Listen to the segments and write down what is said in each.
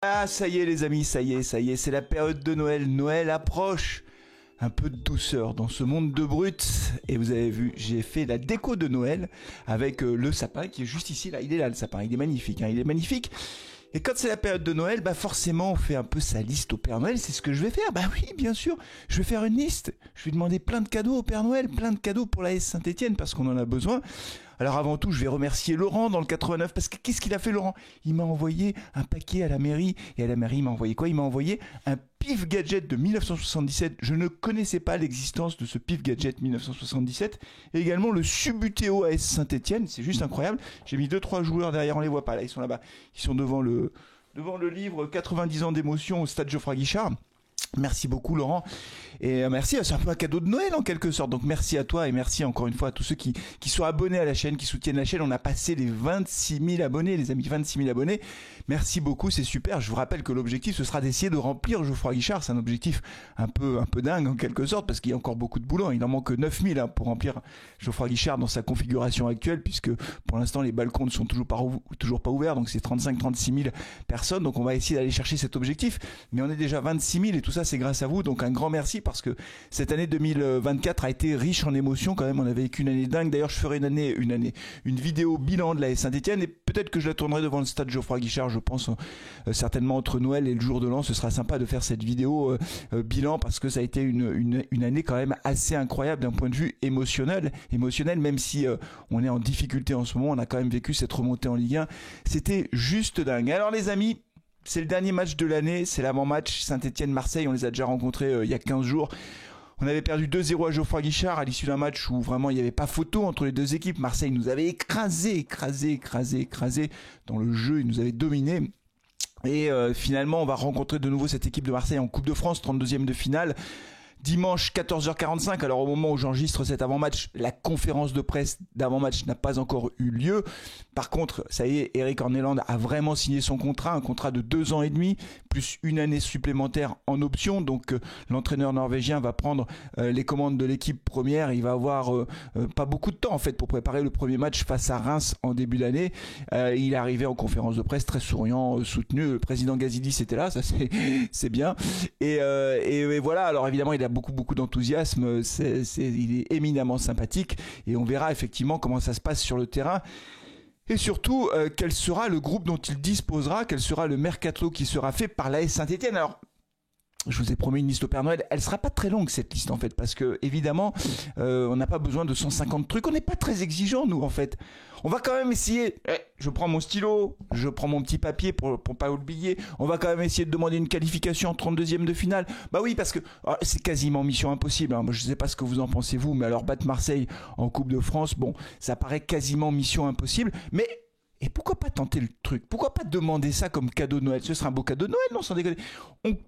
Ah, ça y est les amis, ça y est, c'est la période de Noël. Noël approche. Un peu de douceur dans ce monde de brutes. Et vous avez vu, j'ai fait la déco de Noël avec le sapin qui est juste ici. Là, il est là le sapin, il est magnifique, hein, il est magnifique. Et quand c'est la période de Noël, bah forcément on fait un peu sa liste au Père Noël, c'est ce que je vais faire. Bah oui, bien sûr, je vais faire une liste. Je vais demander plein de cadeaux au Père Noël, plein de cadeaux pour la S Saint-Étienne parce qu'on en a besoin. Alors avant tout, je vais remercier Laurent dans le 89 parce que qu'est-ce qu'il a fait Laurent? Il m'a envoyé un paquet à la mairie et à la mairie il m'a envoyé quoi? Il m'a envoyé un pif gadget de 1977. Je ne connaissais pas l'existence de ce pif gadget 1977 et également le Subutéo AS Saint-Étienne, c'est juste incroyable. J'ai mis 2-3 joueurs derrière, on les voit pas là, ils sont là-bas. Ils sont devant le livre 90 ans d'émotion au stade Geoffroy Guichard. Merci beaucoup Laurent et merci, c'est un peu un cadeau de Noël en quelque sorte, donc merci à toi et merci encore une fois à tous ceux qui sont abonnés à la chaîne, qui soutiennent la chaîne. On a passé les 26 000 abonnés les amis, 26 000 abonnés, merci beaucoup, c'est super. Je vous rappelle que l'objectif ce sera d'essayer de remplir Geoffroy Guichard, c'est un objectif un peu dingue en quelque sorte parce qu'il y a encore beaucoup de boulot, il en manque 9 000 pour remplir Geoffroy Guichard dans sa configuration actuelle puisque pour l'instant les balcons ne sont toujours pas ouverts, donc c'est 35-36 000 personnes, donc on va essayer d'aller chercher cet objectif, mais on est déjà 26 000 et tout ça c'est grâce à vous, donc un grand merci parce que cette année 2024 a été riche en émotions quand même, on a vécu une année dingue. D'ailleurs je ferai une vidéo bilan de la Saint-Étienne et peut-être que je la tournerai devant le stade Geoffroy Guichard, je pense certainement entre Noël et le jour de l'an, ce sera sympa de faire cette vidéo bilan parce que ça a été une année quand même assez incroyable d'un point de vue émotionnel même si on est en difficulté en ce moment, on a quand même vécu cette remontée en Ligue 1, c'était juste dingue. Alors les amis, c'est le dernier match de l'année, c'est l'avant-match Saint-Étienne-Marseille, on les a déjà rencontrés il y a 15 jours. On avait perdu 2-0 à Geoffroy Guichard à l'issue d'un match où vraiment il n'y avait pas photo entre les deux équipes. Marseille nous avait écrasé dans le jeu, il nous avait dominé. Et finalement on va rencontrer de nouveau cette équipe de Marseille en Coupe de France, 32e de finale. Dimanche 14h45, alors au moment où j'enregistre cet avant-match, la conférence de presse d'avant-match n'a pas encore eu lieu. Par contre, ça y est, Erik Horneland a vraiment signé son contrat, un contrat de 2 ans et demi, plus une année supplémentaire en option. Donc l'entraîneur norvégien va prendre les commandes de l'équipe première. Il va avoir pas beaucoup de temps en fait pour préparer le premier match face à Reims en début d'année. Il est arrivé en conférence de presse très souriant, soutenu. Le président Gazidis était là, ça c'est bien. Et voilà, alors évidemment il a beaucoup d'enthousiasme, il est éminemment sympathique et on verra effectivement comment ça se passe sur le terrain et surtout quel sera le groupe dont il disposera, quel sera le mercato qui sera fait par l'AS Saint-Étienne. Alors je vous ai promis une liste au Père Noël, elle sera pas très longue cette liste en fait parce que évidemment on n'a pas besoin de 150 trucs, on n'est pas très exigeants nous en fait. On va quand même essayer, je prends mon stylo, je prends mon petit papier pour pas oublier, on va quand même essayer de demander une qualification en 32e de finale. Bah oui parce que c'est quasiment mission impossible, hein. Moi, je sais pas ce que vous en pensez vous, mais alors battre Marseille en Coupe de France, bon ça paraît quasiment mission impossible, mais et pourquoi pas tenter le truc? Pourquoi pas demander ça comme cadeau de Noël? Ce sera un beau cadeau de Noël, non, sans déconner.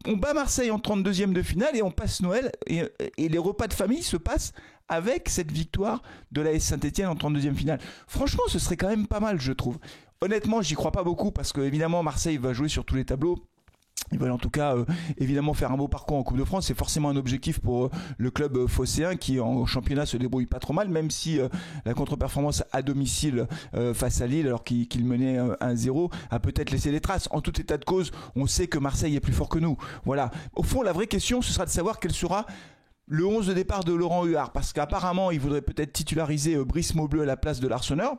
On bat Marseille en 32e de finale et on passe Noël et les repas de famille se passent avec cette victoire de l'AS Saint-Étienne en 32e finale. Franchement, ce serait quand même pas mal, je trouve. Honnêtement, j'y crois pas beaucoup parce que évidemment Marseille va jouer sur tous les tableaux. Ils veulent en tout cas évidemment faire un beau parcours en Coupe de France, c'est forcément un objectif pour le club phocéen qui en championnat se débrouille pas trop mal, même si la contre-performance à domicile face à Lille alors qu'il menait 1-0 a peut-être laissé des traces. En tout état de cause, on sait que Marseille est plus fort que nous. Voilà. Au fond, la vraie question ce sera de savoir quel sera le 11 de départ de Laurent Huard, parce qu'apparemment il voudrait peut-être titulariser Brice Maubleu à la place de l'Arseneur.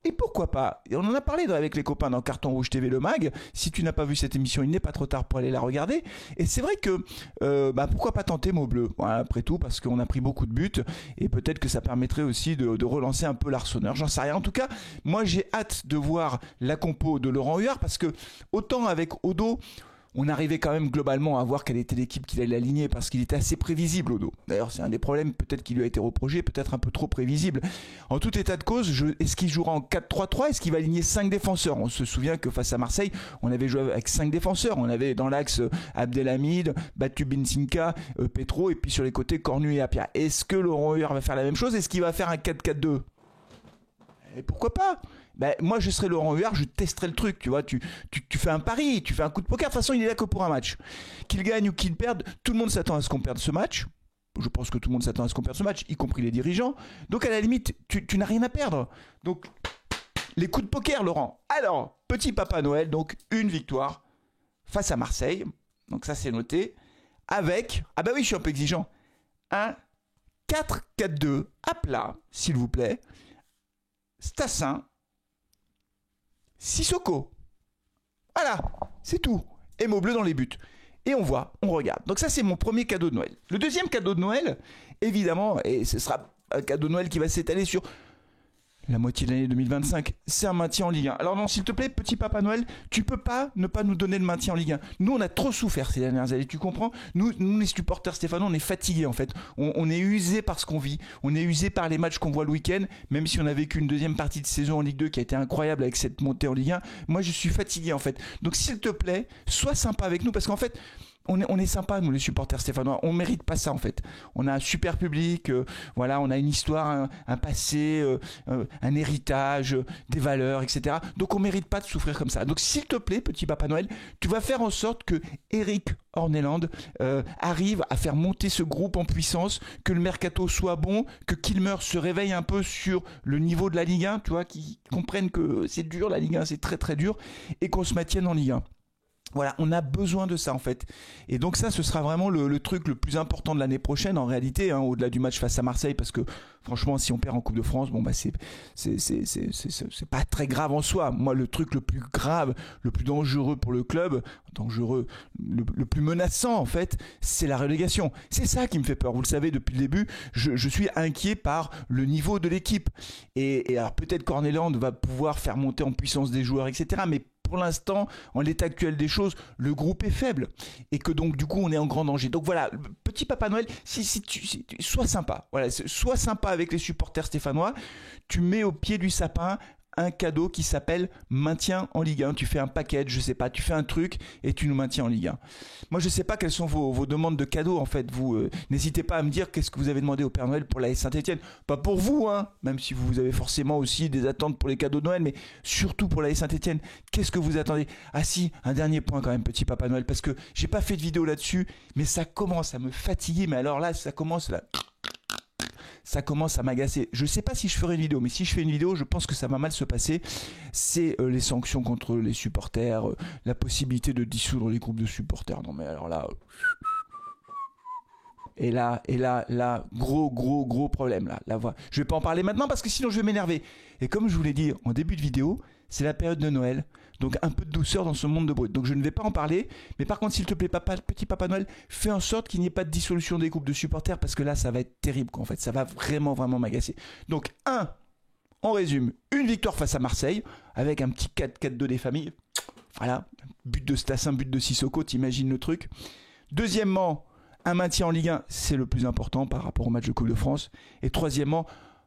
Et pourquoi pas? Et on en a parlé avec les copains dans Carton Rouge TV le mag. Si tu n'as pas vu cette émission, il n'est pas trop tard pour aller la regarder. Et c'est vrai que pourquoi pas tenter Maubleu? Voilà, après tout, parce qu'on a pris beaucoup de buts et peut-être que ça permettrait aussi de relancer un peu l'Arseneur. J'en sais rien. En tout cas, moi j'ai hâte de voir la compo de Laurent Huard parce que autant avec Odo, on arrivait quand même globalement à voir quelle était l'équipe qu'il allait aligner parce qu'il était assez prévisible Odo. D'ailleurs c'est un des problèmes peut-être qui lui a été reproché, peut-être un peu trop prévisible. En tout état de cause, est-ce qu'il jouera en 4-3-3? Est-ce qu'il va aligner 5 défenseurs? On se souvient que face à Marseille, on avait joué avec 5 défenseurs. On avait dans l'axe Abdelhamid, Batu Bensinka, Petro et puis sur les côtés Cornu et Apia. Est-ce que Laurent Huard va faire la même chose? Est-ce qu'il va faire un 4-4-2? Et pourquoi pas? Moi je serais Laurent Huard, je testerais le truc, tu vois, tu fais un pari, tu fais un coup de poker, de toute façon il est là que pour un match. Qu'il gagne ou qu'il perde, tout le monde s'attend à ce qu'on perde ce match. Je pense que tout le monde s'attend à ce qu'on perde ce match, y compris les dirigeants. Donc à la limite, tu n'as rien à perdre. Donc les coups de poker, Laurent. Alors, petit Papa Noël, donc une victoire face à Marseille. Donc ça, c'est noté. Avec, ah bah oui, je suis un peu exigeant, un 4-4-2 à plat, s'il vous plaît. Stassin, Sissoko. Voilà, c'est tout. Et mots bleus dans les buts. Et on voit, on regarde. Donc ça, c'est mon premier cadeau de Noël. Le deuxième cadeau de Noël, évidemment, et ce sera un cadeau de Noël qui va s'étaler sur la moitié de l'année 2025, c'est un maintien en Ligue 1. Alors non, s'il te plaît, petit Papa Noël, tu peux pas ne pas nous donner le maintien en Ligue 1. Nous, on a trop souffert ces dernières années, tu comprends ? Nous, les supporters stéphanois, on est fatigués en fait. On est usés par ce qu'on vit. On est usés par les matchs qu'on voit le week-end, même si on a vécu une deuxième partie de saison en Ligue 2 qui a été incroyable avec cette montée en Ligue 1. Moi, je suis fatigué en fait. Donc s'il te plaît, sois sympa avec nous parce qu'en fait, on est sympa, nous les supporters stéphanois, on mérite pas ça en fait. On a un super public, voilà, on a une histoire, un passé, un héritage, des valeurs, etc. Donc on mérite pas de souffrir comme ça. Donc s'il te plaît, petit Papa Noël, tu vas faire en sorte que Eric Orneland arrive à faire monter ce groupe en puissance, que le mercato soit bon, que Kilmer se réveille un peu sur le niveau de la Ligue 1, tu vois, qu'ils comprennent que c'est dur la Ligue 1, c'est très très dur, et qu'on se maintienne en Ligue 1. Voilà, on a besoin de ça en fait. Et donc ça, ce sera vraiment le truc le plus important de l'année prochaine en réalité, hein, au-delà du match face à Marseille, parce que franchement, si on perd en Coupe de France, bon bah c'est pas très grave en soi. Moi, le truc le plus grave, le plus dangereux pour le club, le plus menaçant en fait, c'est la relégation. C'est ça qui me fait peur. Vous le savez depuis le début, je suis inquiet par le niveau de l'équipe. Et alors peut-être qu'Orneland va pouvoir faire monter en puissance des joueurs, etc. Mais pour l'instant, en l'état actuel des choses, le groupe est faible et que donc du coup on est en grand danger. Donc voilà, petit Papa Noël, sois sympa. Voilà, sois sympa avec les supporters stéphanois. Tu mets au pied du sapin un cadeau qui s'appelle maintien en Ligue 1. Tu fais un package, je sais pas, tu fais un truc et tu nous maintiens en Ligue 1. Moi, je sais pas quelles sont vos demandes de cadeaux en fait. Vous n'hésitez pas à me dire qu'est-ce que vous avez demandé au Père Noël pour la Saint-Etienne. Pas pour vous, hein, même si vous avez forcément aussi des attentes pour les cadeaux de Noël, mais surtout pour la Saint-Etienne. Qu'est-ce que vous attendez ? Ah si, un dernier point quand même, petit Papa Noël, parce que j'ai pas fait de vidéo là-dessus, mais ça commence à me fatiguer. Mais alors là, ça commence à m'agacer. Je sais pas si je ferai une vidéo, mais si je fais une vidéo, je pense que ça va mal se passer. C'est les sanctions contre les supporters, la possibilité de dissoudre les groupes de supporters. Non mais alors là... Et là, gros problème là. Je vais pas en parler maintenant parce que sinon je vais m'énerver. Et comme je vous l'ai dit en début de vidéo, c'est la période de Noël. Donc un peu de douceur dans ce monde de brut. Donc je ne vais pas en parler. Mais par contre, s'il te plaît, petit Papa Noël, fais en sorte qu'il n'y ait pas de dissolution des groupes de supporters parce que là, ça va être terrible quoi, en fait. Ça va vraiment m'agacer. Donc on résume, une victoire face à Marseille avec un petit 4-4-2 des familles. Voilà, but de Stassin, but de Sissoko, t'imagines le truc. Deuxièmement, un maintien en Ligue 1, c'est le plus important par rapport au match de Coupe de France. Et troisièmement,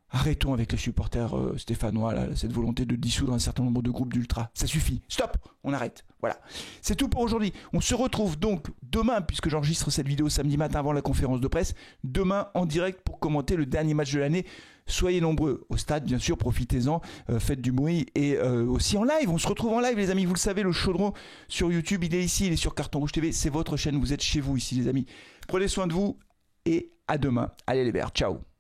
arrêtons avec les supporters stéphanois, là, cette volonté de dissoudre un certain nombre de groupes d'ultra. Ça suffit, stop, on arrête. Voilà, c'est tout pour aujourd'hui. On se retrouve donc demain, puisque j'enregistre cette vidéo samedi matin avant la conférence de presse, demain en direct pour commenter le dernier match de l'année. Soyez nombreux au stade, bien sûr, profitez-en, faites du bruit et aussi en live. On se retrouve en live, les amis. Vous le savez, le chaudron sur YouTube, il est ici, il est sur Carton Rouge TV. C'est votre chaîne, vous êtes chez vous ici, les amis. Prenez soin de vous et à demain. Allez les Verts, ciao.